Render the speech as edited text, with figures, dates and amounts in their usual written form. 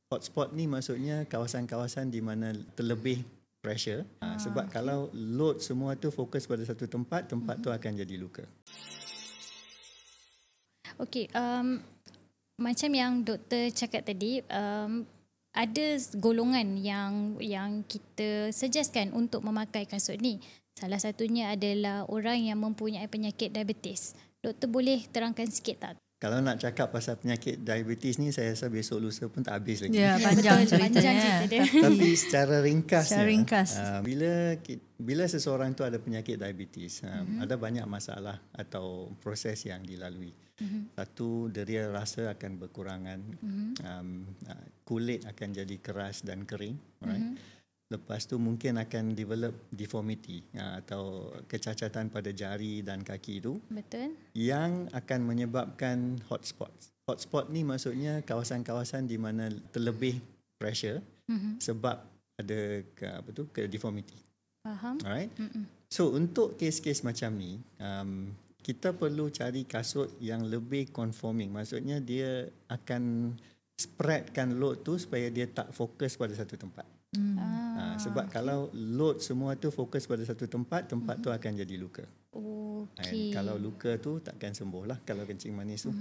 Hotspot ni maksudnya kawasan-kawasan di mana terlebih pressure. Sebab kalau load semua tu fokus pada satu tempat, tempat tu akan jadi luka. Okey, macam yang doktor cakap tadi, ada golongan yang kita suggestkan untuk memakai kasut ni. Salah satunya adalah orang yang mempunyai penyakit diabetes. Doktor boleh terangkan sikit tak? Kalau nak cakap pasal penyakit diabetes ni, saya rasa besok lusa pun tak habis lagi. Ya, panjang Panjang ceritanya. cerita dia. Tapi secara ringkasnya, Secara ringkas. bila seseorang tu ada penyakit diabetes, ada banyak masalah atau proses yang dilalui. Satu, deria rasa akan berkurangan, kulit akan jadi keras dan kering. Alright. Lepas tu mungkin akan develop deformity atau kecacatan pada jari dan kaki itu. Betul. Yang akan menyebabkan hotspots. Hotspot ni maksudnya kawasan-kawasan di mana terlebih pressure sebab ada ke deformity. Faham. Alright. So untuk kes-kes macam ni, kita perlu cari kasut yang lebih conforming. Maksudnya dia akan spreadkan load tu supaya dia tak fokus pada satu tempat. Sebab kalau load semua tu fokus pada satu tempat, tempat tu akan jadi luka. Okey. Kalau luka tu takkan sembuh lah kalau kencing manis tu.